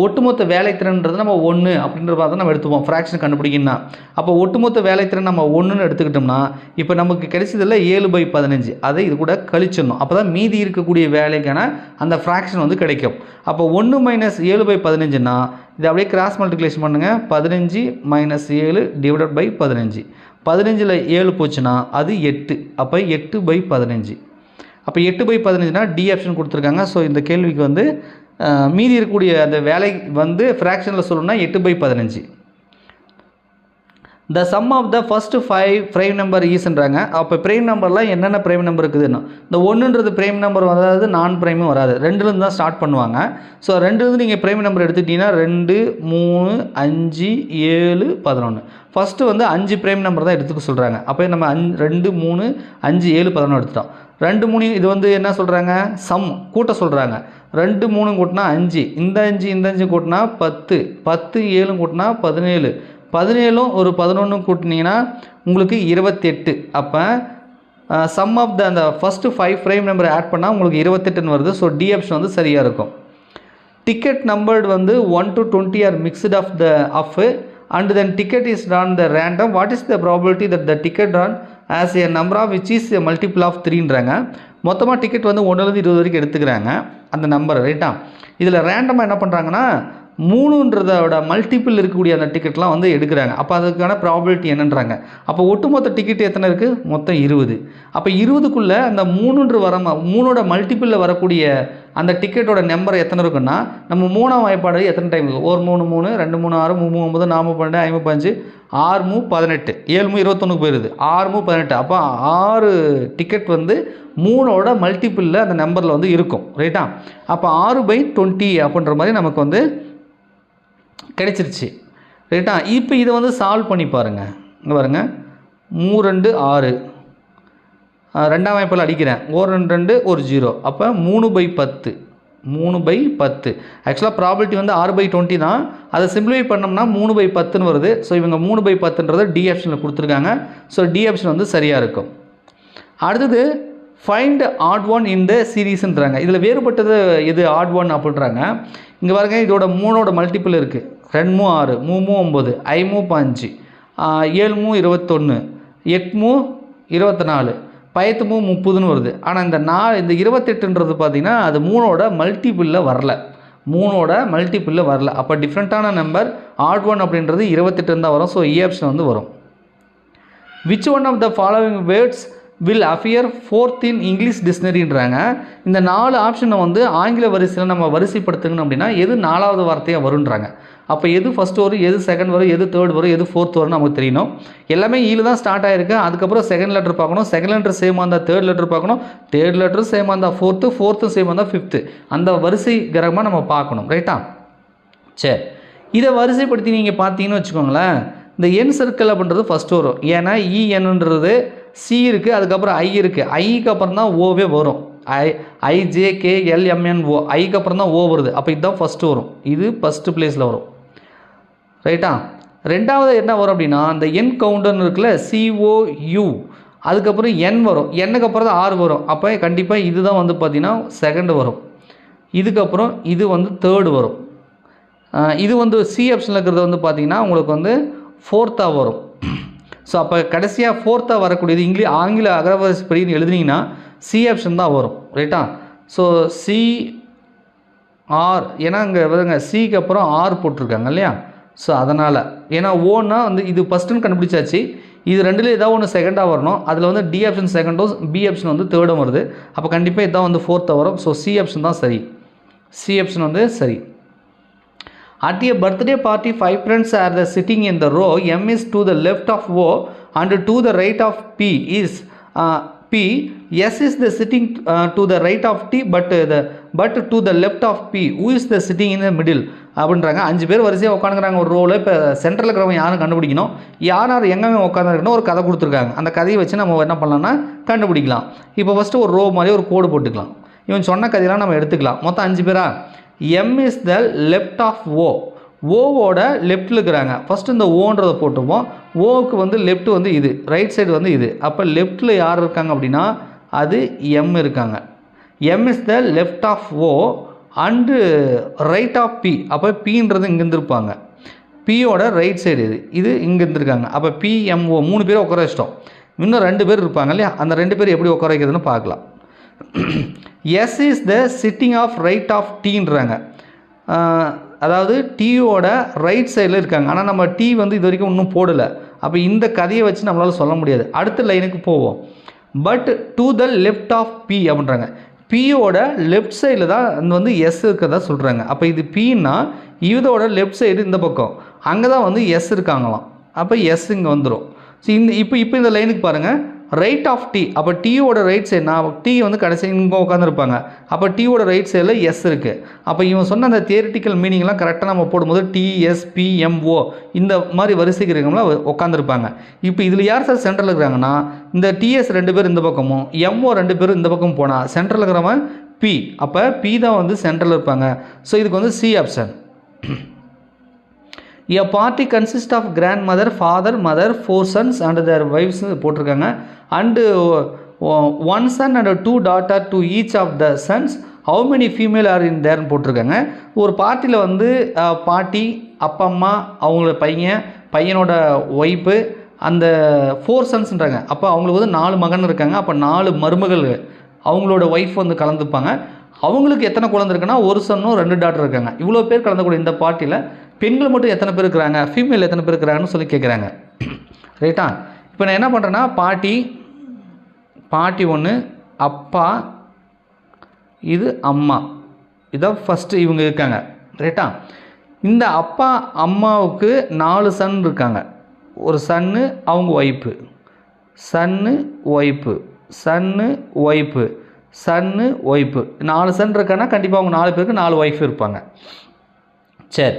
ஒட்டுமொத்த வேலைத்திறன்றது நம்ம 1 அப்படின்ற மாதிரி தான் நம்ம எடுத்துப்போம் ஃப்ராக்ஷன் கண்டுபிடிக்கணும்னா. அப்போ ஒட்டுமொத்த வேலைத்திறன் நம்ம 1ன்னு எடுத்துக்கிட்டோம்னா இப்போ நமக்கு கிடைச்சதில் 7/15 அதை இது கூட கழிச்சிடணும். அப்போ தான் மீதி இருக்கக்கூடிய வேலைக்கான அந்த ஃப்ராக்ஷன் வந்து கிடைக்கும். அப்போ 1 - 7/15ன்னா இதை அப்படியே கிராஸ் மல்டிப்ளிகேஷன் பண்ணுங்கள். 15 - 7 / 15. 15ல் 7 போச்சுன்னா அது 8. அப்போ 8/15. அப்போ 8/15னா டி ஆப்ஷன் கொடுத்துருக்காங்க. ஸோ இந்த கேள்விக்கு வந்து மீதி இருக்கக்கூடிய அந்த வேலை வந்து ஃப்ராக்ஷனில் சொல்லணும்னா 8/15. The sum of the first 5 prime number ஈஸ்ன்றாங்க. அப்போ ப்ரைம் நம்பர்லாம் என்னென்ன ப்ரைம் நம்பர் இருக்குதுன்னா இந்த 1ன்றது ப்ரைம் நம்பர் வராது, நான் ப்ரைமும் வராது. 2லேருந்து தான் ஸ்டார்ட் பண்ணுவாங்க. ஸோ 2லேருந்து நீங்கள் ப்ரைம் நம்பர் எடுத்துக்கிட்டிங்கன்னா 2 3 5 7 11. ஃபஸ்ட்டு வந்து 5 ப்ரைம் நம்பர் தான் எடுத்துக்க சொல்கிறாங்க. அப்போ நம்ம 2 3 5 7 11 எடுத்துட்டோம். 2 3 இது வந்து என்ன சொல்கிறாங்க? சம் கூட்ட சொல்கிறாங்க. 2 3 கூட்டினா 5, இந்த 5 கூட்டினா 10, 10 7 கூட்டினா 17, 17 ஒரு 11 கூட்டினீங்கன்னா உங்களுக்கு 28. அப்போ சம் ஆஃப் அந்த ஃபஸ்ட்டு 5 ப்ரைம் நம்பரை ஆட் பண்ணால் உங்களுக்கு 28ன்னு வருது. ஸோ டி ஆப்ஷன் வந்து சரியாக இருக்கும். டிக்கெட் நம்பர்டு வந்து 1 to 20 are mixed of and then ticket is drawn the random. What is the probability that the ticket drawn as a number of which is a multiple of 3ன்றாங்க. மொத்தமாக ticket வந்து 1லேருந்து 20 வரைக்கும் எடுத்துக்கிறாங்க அந்த number. ரைட்டா? இதில் ரேண்டமாக என்ன பண்ணுறாங்கன்னா 3ன்றதோட மல்டிபிள் இருக்கக்கூடிய அந்த டிக்கெட்லாம் வந்து எடுக்கிறாங்க. அப்போ அதுக்கான ப்ராபபிலிட்டி என்னன்றாங்க. அப்போ ஒட்டுமொத்த டிக்கெட் எத்தனை இருக்குது? மொத்தம் 20. அப்போ 20க்குள்ளே அந்த 3ஓட மல்டிப்பிளில் வரக்கூடிய அந்த டிக்கெட்டோட நம்பர் எத்தனை இருக்குன்னா நம்ம 3ஆம் வாய்ப்பாடு எத்தனை டைம் இருக்குது? 1 3 3 2 3 6 3 9 4 12 5 15 6 18 7 21க்கு போயிடுது. 6 18. அப்போ 6 டிக்கெட் வந்து 3ஓட மல்டிப்பிளில் அந்த நம்பரில் வந்து இருக்கும். ரைட்டா? அப்போ 6/20 அப்படின்ற மாதிரி நமக்கு வந்து கிடைச்சிருச்சு. ரைட்டா? இப்போ இதை வந்து சால்வ் பண்ணி பாருங்கள். இங்கே பாருங்கள். 3 2 6, 2ஆம் வாய்ப்பில் அடிக்கிறேன். 1 2 2 1 0. அப்போ 3/10. 3/10. ஆக்சுவலாக ப்ராபபிலிட்டி வந்து 6/20 தான். அதை சிம்பிளிஃபை பண்ணோம்னா 3/10ன்னு வருது. ஸோ இவங்க 3/10ன்றதை டி ஆப்ஷனில் கொடுத்துருக்காங்க. ஸோ டி ஆப்ஷன் வந்து சரியாக இருக்கும். அடுத்தது ஃபைண்ட் ஆட் ஒன் இன் த சீரீஸ்ன்றாங்க. இதில் வேறுபட்டது எது ஆட் ஒன் அப்படின்றாங்க. இங்கே பாருங்க, இதோட 3ஓட மல்டிபிள் இருக்குது. 2 6 3 9 5 5 7 21 8 24 10 30ன்னு வருது. ஆனால் இந்த 28ன்றது பார்த்திங்கன்னா அது 3ஓட மல்டிபிளில் வரல. 3ஓட மல்டிபிளில் வரல. அப்போ டிஃப்ரெண்ட்டான நம்பர் ஆட் ஒன் அப்படின்றது 28 தான் வரும். ஸோ ஏ ஆப்ஷன் வந்து வரும். Which one of the following words will appear 4th in English டிக்ஷனரின்றாங்க. இந்த 4 ஆப்ஷனை வந்து ஆங்கில வரிசையில் நம்ம வரிசைப்படுத்துங்கன்னு அப்படின்னா எது 4வது வார்த்தையாக வருன்றாங்க. அப்போ எது ஃபஸ்ட் வரும், எது செகண்ட் வரும், எது தேர்ட் வரும், எது ஃபோர்த் வரும் நமக்கு தெரியணும். எல்லாமே ஈல தான் ஸ்டார்ட் ஆகிருக்கு. அதுக்கப்புறம் செகண்ட் லெட்டர் பார்க்கணும், செகண்ட் லெட்டர் சேமாக இருந்தால் தேர்ட் லெட்டர் பார்க்கணும், தேர்ட் லெட்டர் சேமாக இருந்தால் ஃபோர்த்து, ஃபோர்த்தும் சேமாக இருந்தால் ஃபிஃப்த்து. அந்த வரிசை கிரகமாக நம்ம பார்க்கணும். ரைட்டா? சரி, இதை வரிசைப்படுத்தி நீங்கள் பார்த்தீங்கன்னு வச்சுக்கோங்களேன், இந்த என் சர்க்கிள் அப்படின்றது ஃபஸ்ட்டு வரும். ஏன்னா இஎன்ன்றது சி இருக்குது, அதுக்கப்புறம் ஐ இருக்குது, ஐக்கு அப்புறம் தான் ஓவே வரும். IJKLMNO, ஐக்கு அப்புறம் தான் ஓ வருது. அப்போ இதுதான் ஃபஸ்ட்டு வரும், இது ஃபஸ்ட்டு பிளேஸில் வரும். ரைட்டா? ரெண்டாவது என்ன வரும் அப்படின்னா, அந்த என் கவுண்டர்னு இருக்குல்ல, COU, அதுக்கப்புறம் என் வரும், எண்ணுக்கு அப்புறம் தான் ஆர் வரும். அப்போ கண்டிப்பாக இதுதான் வந்து பார்த்திங்கன்னா செகண்டு வரும். இதுக்கப்புறம் இது வந்து தேர்டு வரும். இது வந்து சி ஆப்ஷனில் இருக்கிறது வந்து பார்த்திங்கன்னா உங்களுக்கு வந்து ஃபோர்த்தாக வரும். ஸோ அப்போ கடைசியாக ஃபோர்த்தாக வரக்கூடியது ஆங்கில அகரவரிசைப்படி எழுதுனீங்கன்னா சி ஆப்ஷன் தான் வரும். ரைட்டா? ஸோ CR, ஏன்னா இங்கே வருங்க சிக்கு அப்புறம் ஆர் போட்டிருக்காங்க இல்லையா? ஸோ அதனால், ஏன்னா ஓன்னா வந்து இது ஃபஸ்ட்டுன்னு கண்டுபிடிச்சாச்சு, இது ரெண்டுலேயும் ஏதாவது ஒன்று செகண்டாக வரணும். அதில் வந்து டி ஆப்ஷன் செகண்டும் பி ஆப்ஷன் வந்து தேர்டும் வருது. அப்போ கண்டிப்பாக இதான் வந்து ஃபோர்த்தாக வரும். ஸோ சி ஆப்ஷன் தான் சரி, சி ஆப்ஷன் வந்து சரி. At a birthday party, 5 friends are sitting in the row. M is to the left of O and to the right of P is P. S is the sitting to the right of T but to the left of P. Who is the sitting in the middle? அப்படின்றாங்க. 5 பேர் வரிசையாக உட்காந்துக்கிறாங்க ஒரு ரோவில். இப்போ சென்ட்ரலில் இருக்கிறவங்க யாரும் கண்டுபிடிக்கணும், யார் எங்கே உட்காந்துருக்கணும் ஒரு கதை கொடுத்துருக்காங்க. அந்த கதையை வச்சு நம்ம என்ன பண்ணலாம்னா கண்டுபிடிக்கலாம். இப்போ ஃபஸ்ட்டு ஒரு ரோ மாதிரி ஒரு கோடு போட்டுக்கலாம். இவன் சொன்ன கதையெல்லாம் நம்ம எடுத்துக்கலாம். மொத்தம் 5 பேரா? M is the left of O. ஓவோட லெஃப்ட்டில் இருக்கிறாங்க. ஃபஸ்ட்டு இந்த ஓன்றதை போட்டுப்போம். ஓவுக்கு வந்து லெஃப்ட் வந்து இது, ரைட் சைடு வந்து இது. அப்போ லெஃப்ட்டில் யார் இருக்காங்க அப்படின்னா அது M இருக்காங்க. M is the left of O and right of P. அப்போ Pன்றது இங்கே இருந்திருப்பாங்க. Pயோட ரைட் சைடு இது இங்கே இருந்திருக்காங்க. அப்போ PMO 3 பேரை உட்கார வச்சிட்டோம். இன்னும் 2 பேர் இருப்பாங்க இல்லையா? அந்த 2 பேர் எப்படி உட்கார வைக்கிறதுன்னு பார்க்கலாம். S is the sitting of right of Tன்றாங்க. அதாவது டீயோட ரைட் சைடில் இருக்காங்க. ஆனால் நம்ம டீ வந்து இது வரைக்கும் இன்னும் போடலை. அப்போ இந்த கதையை வச்சு நம்மளால் சொல்ல முடியாது. அடுத்த லைனுக்கு போவோம். But to the left of P அப்படின்றாங்க. பியோட லெஃப்ட் சைடில் தான் வந்து எஸ் இருக்கிறதா சொல்கிறாங்க. அப்போ இது Pன்னா இதோட லெஃப்ட் சைடு இந்த பக்கம், அங்கே தான் வந்து எஸ் இருக்காங்களாம். அப்போ எஸ் இங்கே வந்துடும். ஸோ இப்போ இந்த லைனுக்கு பாருங்கள், ரைட் ஆஃப் T. அப்போ டீயோட ரைட் சைடு, நான் டீ வந்து கடைசி இங்கே உட்காந்துருப்பாங்க. அப்போ டீயோட ரைட் சைடில் எஸ் இருக்குது. அப்போ இவன் சொன்ன அந்த தியரிட்டிக்கல் மீனிங்லாம் கரெக்டாக நம்ம போடும்போது TSPMO இந்த மாதிரி வரிசைக்கு இருக்கவங்களாம் உட்காந்துருப்பாங்க. இப்போ இதில் யார் சார் சென்ட்ரல் இருக்கிறாங்கன்னா, இந்த TS 2 பேர் இந்த பக்கமும் MO 2 பேரும் இந்த பக்கம் போனால் சென்ட்ரல் இருக்கிறவன் P. அப்போ P தான் வந்து சென்ட்ரல் இருப்பாங்க. ஸோ இதுக்கு வந்து C option. A party consists of grandmother, father, mother, 4 sons and their wives போட்டிருக்காங்க. And 1 son and 2 daughter to each of the sons. How many female are in there போட்டிருக்காங்க. ஒரு பார்ட்டியில் வந்து பாட்டி, அப்பா அம்மா, அவங்களோட பையனோட ஒய்ஃபு, அந்த 4 சன்ஸ்ன்றாங்க. அப்போ அவங்களுக்கு வந்து 4 மகன் இருக்காங்க. அப்போ 4 மருமகள் அவங்களோட ஒய்ஃப் வந்து கலந்துப்பாங்க. அவங்களுக்கு எத்தனை குழந்தை இருக்குன்னா 1 சன்னும் 2 டாட்டர் இருக்காங்க. இவ்வளோ பேர் கலந்துக்கூடிய இந்த பார்ட்டியில் பெண்கள் மட்டும் எத்தனை பேர் இருக்கிறாங்க, ஃபீமேல் எத்தனை பேர் இருக்கிறாங்கன்னு சொல்லி கேட்குறாங்க. ரைட்டா? இப்போ நான் என்ன பண்ணுறேன்னா, பாட்டி 1, அப்பா, இது அம்மா, இதான் ஃபஸ்ட்டு இவங்க இருக்காங்க. ரைட்டா? இந்த அப்பா அம்மாவுக்கு 4 சன் இருக்காங்க. ஒரு சன்னு, அவங்க ஒய்ஃபு, சன்னு ஒய்ஃபு, சன்னு ஒய்ஃபு, சன்னு ஒய்ஃபு, 4 சன் இருக்காங்கன்னா கண்டிப்பாக அவங்க 4 பேருக்கு 4 ஒய்ஃப் இருப்பாங்க. சரி,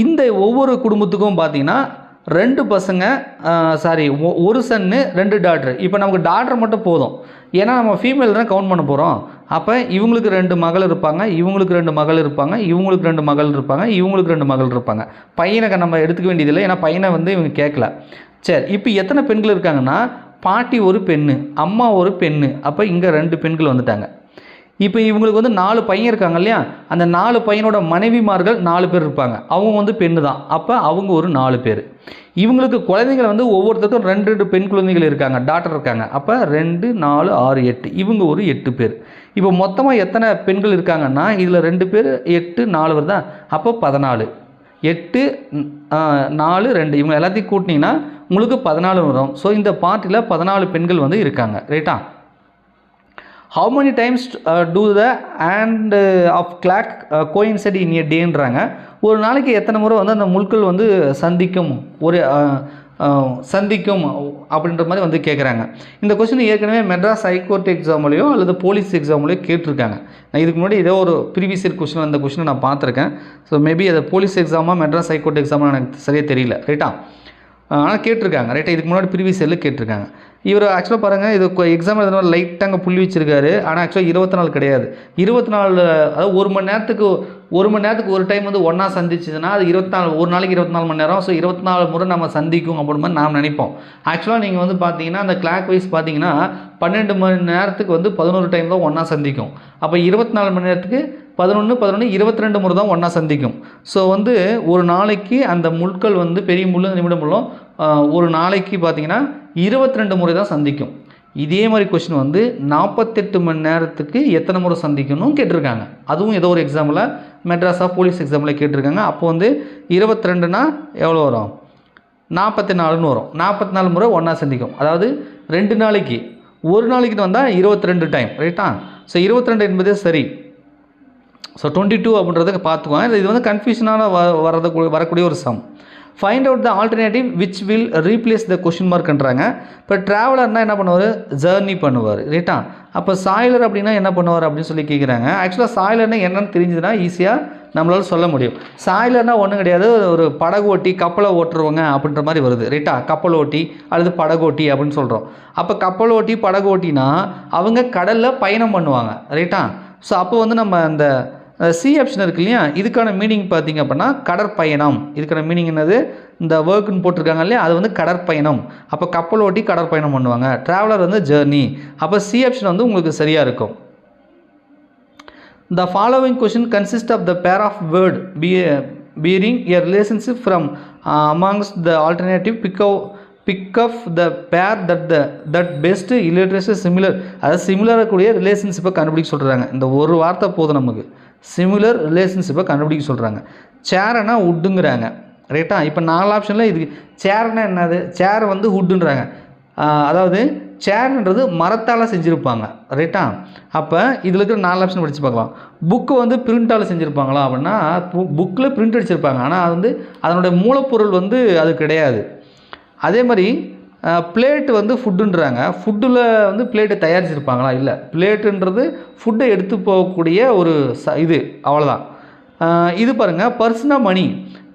இந்த ஒவ்வொரு குடும்பத்துக்கும் பார்த்தீங்கன்னா 2 பசங்க, ஒரு சன்னு 2 டாட்டர். இப்போ நமக்கு டாட்டர் மட்டும் போதும், ஏன்னா நம்ம ஃபீமேல் தான் கவுண்ட் பண்ண போகிறோம். அப்போ இவங்களுக்கு 2 மகள் இருப்பாங்க, இவங்களுக்கு 2 மகள் இருப்பாங்க, இவங்களுக்கு 2 மகள் இருப்பாங்க, இவங்களுக்கு 2 மகள் இருப்பாங்க. பையனை நம்ம எடுத்துக்க வேண்டியதில்லை, ஏன்னா பையனை வந்து இவங்க கேட்கல. சரி, இப்போ எத்தனை பெண்கள் இருக்காங்கன்னா, பாட்டி ஒரு பெண்ணு, அம்மா ஒரு பெண்ணு. அப்போ இங்கே 2 பெண்கள் வந்துட்டாங்க. இப்போ இவங்களுக்கு வந்து 4 பையன் இருக்காங்க இல்லையா? அந்த 4 பையனோட மனைவிமார்கள் 4 பேர் இருப்பாங்க. அவங்க வந்து பெண்ணு தான். அப்போ அவங்க ஒரு 4 பேர். இவங்களுக்கு குழந்தைகள் வந்து ஒவ்வொருத்தருக்கும் 2 பெண் குழந்தைகள் இருக்காங்க, டாக்டர் இருக்காங்க. அப்போ 2, 4, 6, 8, இவங்க ஒரு 8 பேர். இப்போ மொத்தமாக எத்தனை பெண்கள் இருக்காங்கன்னா, இதில் 2 பேர் 8, 4 வருதா? அப்போ 14. 8, 4, 2 இவங்க எல்லாத்தையும் கூட்டினீங்கன்னா உங்களுக்கு 14 வரும். ஸோ இந்த பார்ட்டியில் 14 பெண்கள் வந்து இருக்காங்க. ரைட்டா? how many times do the and of clock coincide in a dayன்றாங்க. ஒரு நாளைக்கு எத்தனை முறை வந்து அந்த முட்கள் வந்து சந்திக்கும் ஒரு சந்திக்கும் அப்படின்ற மாதிரி வந்து கேட்குறாங்க. இந்த கொஸ்டின் ஏற்கனவே மெட்ராஸ் ஹைகோர்ட் எக்ஸாம்லையோ அல்லது போலீஸ் எக்ஸாம்லையோ கேட்டிருக்காங்க. நான் இதுக்கு முன்னாடி ஏதோ ஒரு ப்ரீவியஸ் இயர் கொஸ்டின் அந்த கொஸ்டினை நான் பார்த்துருக்கேன். ஸோ மேபி அது போலீஸ் எக்ஸாமா மெட்ராஸ் ஹைகோர்ட் எக்ஸாமா எனக்கு சரியாக தெரியல. ரைட்டா, ஆனால் கேட்டிருக்காங்க. ரைட்டா, இதுக்கு முன்னாடி ப்ரீவியஸ் இயரில் கேட்டிருக்காங்க. இவர் ஆக்சுவலாக பாருங்கள், இது எக்ஸாம் எழுதுன லைட்டாக அங்கே புள்ளி வச்சிருக்காரு. ஆனால் ஆக்சுவலாக 24 கிடையாது, 24. அதாவது ஒரு மணி நேரத்துக்கு ஒரு டைம் வந்து ஒன்றா சந்திச்சுதுன்னா அது 24, ஒரு நாளைக்கு 24 மணி நேரம். ஸோ 24 முறை நம்ம சந்திக்கும் அப்படின்னு மாதிரி நாம் நினைப்போம். ஆக்சுவலாக நீங்கள் வந்து பார்த்தீங்கன்னா அந்த கிளாக் வைஸ் பார்த்தீங்கன்னா 12 மணி நேரத்துக்கு வந்து 11 டைம் தான் ஒன்றா சந்திக்கும். அப்போ 24 மணி நேரத்துக்கு 11, 22 முறை தான் ஒன்றா சந்திக்கும். ஸோ வந்து ஒரு நாளைக்கு அந்த முட்கள் வந்து பெரிய முள்ளும் நிமிட முள்ளும் ஒரு நாளைக்கு பார்த்தீங்கன்னா 22 முறை தான் சந்திக்கும். இதே மாதிரி கொஸ்டின் வந்து 48 மணி நேரத்துக்கு எத்தனை முறை சந்திக்கணும்னு கேட்டிருக்காங்க. அதுவும் ஏதோ ஒரு எக்ஸாமில் மெட்ராஸாக போலீஸ் எக்ஸாமில் கேட்டிருக்காங்க. அப்போ வந்து 22னா எவ்வளோ வரும்? 44ன்னு வரும். 44 முறை ஒன்றா சந்திக்கும். அதாவது 2 நாளைக்கு, ஒரு நாளைக்கு வந்தால் 22 டைம். ரைட்டா, ஸோ 22 என்பதே சரி. ஸோ 22 அப்படின்றத பார்த்துக்குவாங்க. இது வந்து கன்ஃபியூஷனான வரக்கூடிய ஒரு sum. Find out the alternative which will replace the question மார்க்ன்றாங்க. இப்போ ட்ராவலர்னால் என்ன பண்ணுவார்? ஜர்னி பண்ணுவார். ரைட்டா, அப்போ சாயிலர் அப்படின்னா என்ன பண்ணுவார் அப்படின்னு சொல்லி கேட்குறாங்க. ஆக்சுவலாக சாயிலர்னா என்னன்னு தெரிஞ்சதுன்னா ஈஸியாக நம்மளால் சொல்ல முடியும். சாயிலர்னால் ஒன்றும் கிடையாது, ஒரு படகு ஓட்டி கப்பலை ஓட்டுருவாங்க அப்படின்ற மாதிரி வருது. ரைட்டா, கப்பல் ஓட்டி அல்லது படகோட்டி அப்படின்னு சொல்கிறோம். அப்போ கப்பல் ஓட்டி படகு ஓட்டினா அவங்க கடலில் பயணம் பண்ணுவாங்க. ரைட்டா, ஸோ அப்போ வந்து நம்ம அந்த சி ஆப்ஷன் இருக்கு இல்லையா, இதுக்கான மீனிங் பார்த்திங்க அப்படின்னா கடற்பயணம். இதுக்கான மீனிங் என்னது? இந்த ஒர்க்குன்னு போட்டிருக்காங்க இல்லையா, அது வந்து கடற்பயணம். அப்போ கப்பல் ஓட்டி கடற்பயணம் பண்ணுவாங்க. ட்ராவலர் வந்து ஜேர்னி. அப்போ சி ஆப்ஷன் வந்து உங்களுக்கு சரியாக இருக்கும். The following question consists of the pair of word bearing a relationship from amongst the alternative. Pick of the pair that best illustrates similar. அதாவது சிமிலராக கூடிய ரிலேஷன்ஷிப்பை கண்டுபிடிக்க சொல்கிறாங்க. இந்த ஒரு வார்த்தை போதும் நமக்கு. சிமிலர் ரிலேஷன்ஷிப்பை கண்டுபிடிக்க சொல்கிறாங்க. சேர்னா உட்டுங்கிறாங்க. ரைட்டா, இப்போ 4 ஆப்ஷனில் இது சேர்னா என்னது? சேர் வந்து உட்டுன்றாங்க. அதாவது சேர்ன்றது மரத்தால் செஞ்சுருப்பாங்க. ரைட்டா, அப்போ இதில் இருக்கிற 4 ஆப்ஷன் படித்து பார்க்கலாம். புக்கு வந்து பிரிண்டால் செஞ்சுருப்பாங்களா அப்படின்னா புக்கில் பிரிண்ட் அடிச்சிருப்பாங்க. ஆனால் அது வந்து அதனுடைய மூலப்பொருள் வந்து அது கிடையாது. அதே மாதிரி பிளேட்டு வந்து ஃபுட்டுன்றாங்க. ஃபுட்டில் வந்து பிளேட்டு தயாரிச்சிருப்பாங்களா? இல்லை, பிளேட்டுன்றது ஃபுட்டை எடுத்து போகக்கூடிய ஒரு இது, அவ்வளோதான். இது பாருங்கள், பர்ஸ்னா மணி.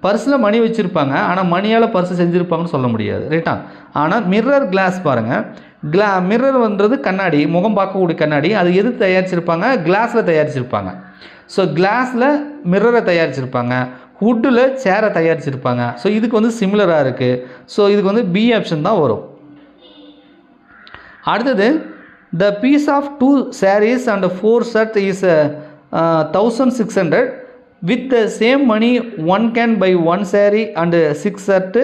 பர்ஸில் மணி வச்சுருப்பாங்க, ஆனால் மணியால் பர்ஸு செஞ்சுருப்பாங்கன்னு சொல்ல முடியாது. ரைட்டா, ஆனால் மிரர் கிளாஸ் பாருங்கள். மிரர் வந்துறது கண்ணாடி, முகம் பார்க்கக்கூடிய கண்ணாடி. அது எது தயாரிச்சிருப்பாங்க? கிளாஸில் தயாரிச்சிருப்பாங்க. ஸோ கிளாஸில் மிரரை தயாரிச்சிருப்பாங்க, வுட்டில் சேரை தயாரிச்சிருப்பாங்க. ஸோ இதுக்கு வந்து சிமிலராக இருக்குது. ஸோ இதுக்கு வந்து பி ஆப்ஷன் தான் வரும். அடுத்தது, the piece of 2 sarees and 4 shirt is 1600. With the same money one can buy 1 saree and 6 shirt.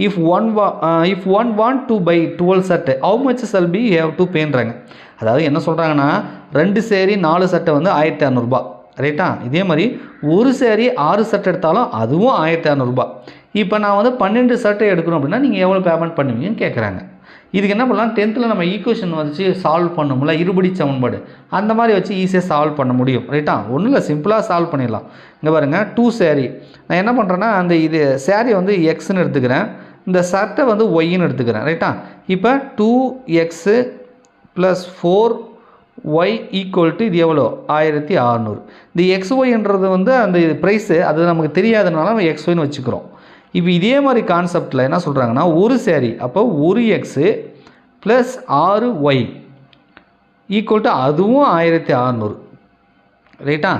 If one want to buy 12 shirt, how much shall be have to payன்றாங்க. அதாவது என்ன சொல்கிறாங்கன்னா 2 சேரீ 4 சட்டை வந்து 1600 ரூபாய். ரைட்டா, இதே மாதிரி ஒரு சேரீ 6 சட்டை எடுத்தாலும் அதுவும் 1600 ரூபாய். இப்போ நான் வந்து 12 சட்டை எடுக்கணும் அப்படின்னா நீங்கள் எவ்வளோ பேமெண்ட் பண்ணுவீங்கன்னு கேட்குறாங்க. இதுக்கு என்ன பண்ணலாம்? 10th நம்ம ஈக்குவேஷன் வச்சு சால்வ் பண்ணணும்ல, இருபடி சமன்பாடு, அந்த மாதிரி வச்சு ஈஸியாக சால்வ் பண்ண முடியும். ரைட்டா, ஒன்றும் இல்லை, சிம்பிளாக சால்வ் பண்ணிடலாம். இங்கே பாருங்கள், 2 சேரீ. நான் என்ன பண்ணுறேன்னா அந்த இது சேரீ வந்து எக்ஸ்ன்னு எடுத்துக்கிறேன், இந்த சட்டை வந்து ஒய்ன்னு எடுத்துக்கிறேன். ரைட்டா, இப்போ 2x + 4y = இது எவ்வளோ? 1600. இந்த XYன்றது வந்து அந்த ப்ரைஸு அது நமக்கு தெரியாதனால நம்ம XYன்னு வச்சுக்கிறோம். இப்போ இதே மாதிரி கான்செப்டில் என்ன சொல்கிறாங்கன்னா ஒரு சேரீ, அப்போ 1x + 6y = அதுவும் 1600. ரைட்டா,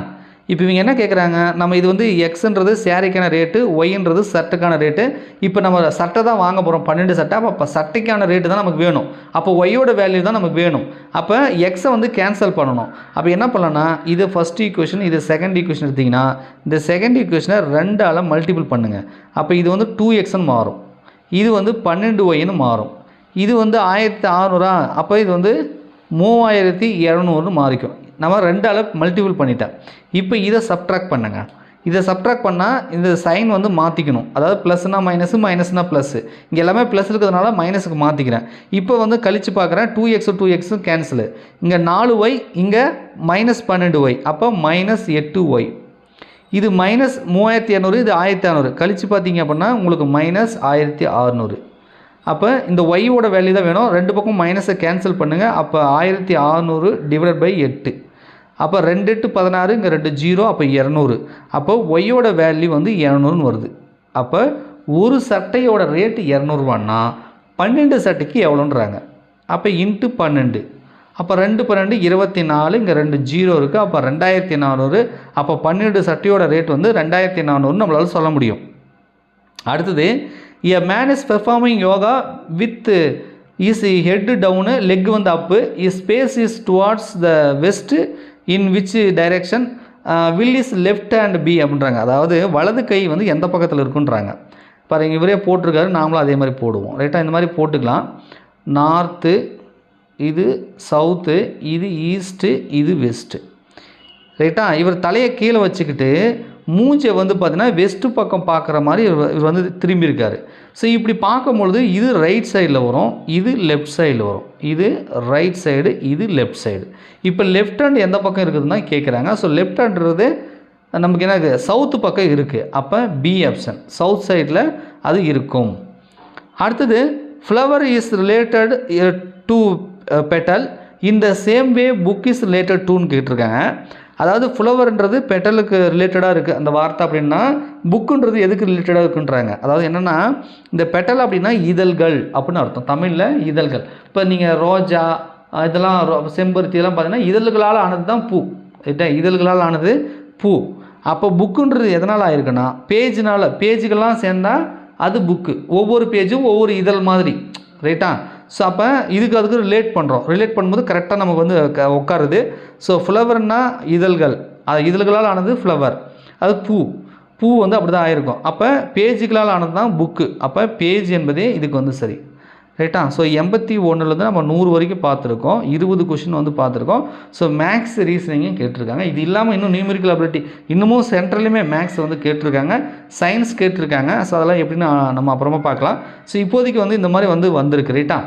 இப்போ இவங்க என்ன கேட்குறாங்க? நம்ம இது வந்து எக்ஸ்ன்றது சேரீக்கான ரேட்டு, ஒய்ன்றது சட்டைக்கான ரேட்டு. இப்போ நம்ம சட்டை தான் வாங்க போகிறோம், 12 சட்டை. அப்போ சட்டைக்கான ரேட்டு தான் நமக்கு வேணும். அப்போ ஒய்யோட வேல்யூ தான் நமக்கு வேணும். அப்போ எக்ஸை வந்து கேன்சல் பண்ணணும். அப்போ என்ன பண்ணலாம்னா இது ஃபஸ்ட் ஈக்குவேஷன், இது செகண்ட் ஈக்குவேஷன் எடுத்திங்கன்னா இந்த செகண்ட் ஈக்குவேஷனை 2ஆல் மல்டிபிள் பண்ணுங்கள். அப்போ இது வந்து 2xன்னு மாறும், இது வந்து 12yன்னு மாறும். இது வந்து 1600. அப்போ இது வந்து 3200 மாறிக்கும். நம்ம 2ஆல் மல்டிபிள் பண்ணிட்டேன். இப்போ இதை சப்ட்ராக்ட் பண்ணுங்கள். இதை சப்ட்ராக்ட் பண்ணால் இந்த சைன் வந்து மாற்றிக்கணும். அதாவது ப்ளஸ்னா மைனஸு, மைனஸ்னா ப்ளஸ்ஸு. இங்கே எல்லாமே ப்ளஸ் இருக்கிறதுனால மைனஸுக்கு மாற்றிக்கிறேன். இப்போ வந்து கழித்து பார்க்குறேன். 2x cancel. இங்கே 4y, இங்கே -12y, அப்போ -8y. இது -3200, இது 1600. கழித்து பார்த்தீங்க அப்படின்னா உங்களுக்கு -1600. அப்போ இந்த ஒய்யோட வேல்யூ தான் வேணும். ரெண்டு பக்கம் மைனஸை கேன்சல் பண்ணுங்கள். அப்போ 1600 டிவைடட் பை 8. அப்போ 2 8 16, இங்கே 2 0, அப்போ 200. அப்போ ஒய்யோட வேல்யூ வந்து 200ன்னு வருது. அப்போ ஒரு சட்டையோட ரேட்டு 200ரூவான்னா 12 சட்டைக்கு எவ்வளோன்றாங்க. அப்போ இன்ட்டு 12. அப்போ 2 12 24, இங்கே 2 0 இருக்குது. அப்போ 2400. அப்போ 12 சட்டையோட ரேட் வந்து 2400 நம்மளால் சொல்ல முடியும். அடுத்தது, a man is performing yoga with his head down, leg வந்து up, his face is towards the west, in which direction will his left hand be அப்படின்றாங்க. அதாவது வலது கை வந்து எந்த பக்கத்தில் இருக்குன்றாங்க. பாருங்க, இவரே போட்டிருக்காரு, நாமளும் அதே மாதிரி போடுவோம். ரைட்டாக இந்த மாதிரி போட்டுக்கலாம். நார்த்து, இது சவுத்து, இது ஈஸ்ட்டு, இது வெஸ்ட்டு. ரைட்டா? இவர் தலையை கீழே வச்சுக்கிட்டு மூஞ்சை வந்து பார்த்தீங்கன்னா வெஸ்ட்டு பக்கம் பார்க்குற மாதிரி இவர் வந்து திரும்பியிருக்காரு. ஸோ இப்படி பார்க்கும்பொழுது இது ரைட் சைடில் வரும், இது லெஃப்ட் சைடில் வரும். இது ரைட் சைடு, இது லெஃப்ட் சைடு. இப்போ லெஃப்ட் ஹேண்ட் எந்த பக்கம் இருக்குதுன்னு தான் கேட்குறாங்க. ஸோ லெஃப்ட் ஹேண்ட்றது நமக்கு என்ன இருக்குது, சவுத்து பக்கம் இருக்குது. அப்போ பி ஆப்ஷன், சவுத் சைடில் அது இருக்கும். அடுத்தது, flower is related to petal இந்த same way book is related டூன்னு கேட்டிருக்காங்க. அதாவது ஃப்ளவர்ன்றது பெட்டலுக்கு ரிலேட்டடாக இருக்குது அந்த வார்த்தை அப்படின்னா, புக்குன்றது எதுக்கு ரிலேட்டடாக இருக்குன்றாங்க. அதாவது என்னென்னா, இந்த பெட்டல் அப்படின்னா இதழ்கள் அப்படின்னு அர்த்தம், தமிழில் இதழ்கள். இப்போ நீங்கள் ரோஜா இதெல்லாம் செம்பருத்தி இதெல்லாம் பார்த்தீங்கன்னா இதழ்களால் ஆனது தான் பூ. ரைட்டா? இதழ்களால் ஆனது பூ. அப்போ புக்குன்றது எதனால் ஆயிருக்குன்னா, பேஜுகள்லாம் சேர்ந்தால் அது புக்கு. ஒவ்வொரு பேஜும் ஒவ்வொரு இதழ் மாதிரி. ரைட்டா? ஸோ அப்போ அதுக்கு ரிலேட் பண்ணும்போது கரெக்டாக நமக்கு வந்து உட்காருது. ஸோ ஃப்ளவர்னா இதழ்கள், அது இதழ்களால் ஆனது ஃப்ளவர், அது பூ வந்து அப்படி தான் ஆயிருக்கும். அப்போ பேஜுகளால் ஆனது தான் புக்கு. அப்போ பேஜ் என்பதே இதுக்கு வந்து சரி. ரைட்டா? ஸோ 81லேருந்து நம்ம 100 வரைக்கும் பார்த்துருக்கோம். 20 கொஷின் வந்து பார்த்துருக்கோம். ஸோ மேக்ஸ் ரீசனிங்கும் கேட்டிருக்காங்க. இது இல்லாமல் இன்னும் நியூமெரிக்கல் அபிலிட்டி இன்னமும் சென்ட்ரலையுமே மேக்ஸ் வந்து கேட்டிருக்காங்க, சயின்ஸ் கேட்டிருக்காங்க. ஸோ அதெல்லாம் எப்படின்னு நம்ம அப்புறமா பார்க்கலாம். ஸோ இப்போதைக்கு வந்து இந்த மாதிரி வந்திருக்கு. ரைட்டா?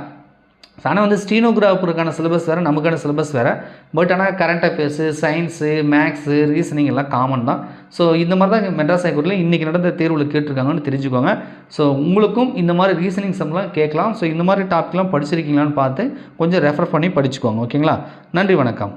ஆனால் வந்து ஸ்டீனோகிராஃபருக்கான சிலபஸ் வேறு, நமக்கான சிலபஸ் வேறு. பட் ஆனால் current affairs, science, maths, reasoning எல்லாம் காமன் தான். ஸோ இந்த மாதிரி தான் மெட்ராஸ் ஹைகோர்ட்டில் இன்றைக்கி நடந்த தேர்வில் கேட்டிருக்காங்கன்னு தெரிஞ்சுக்கோங்க. ஸோ உங்களுக்கும் இந்த மாதிரி ரீசனிங் சம்லாம் கேட்கலாம். ஸோ இந்த மாதிரி டாப்பிக்லாம் படிச்சிருக்கீங்களான்னு பார்த்து கொஞ்சம் ரெஃபர் பண்ணி படிச்சுக்கோங்க. ஓகேங்களா? நன்றி, வணக்கம்.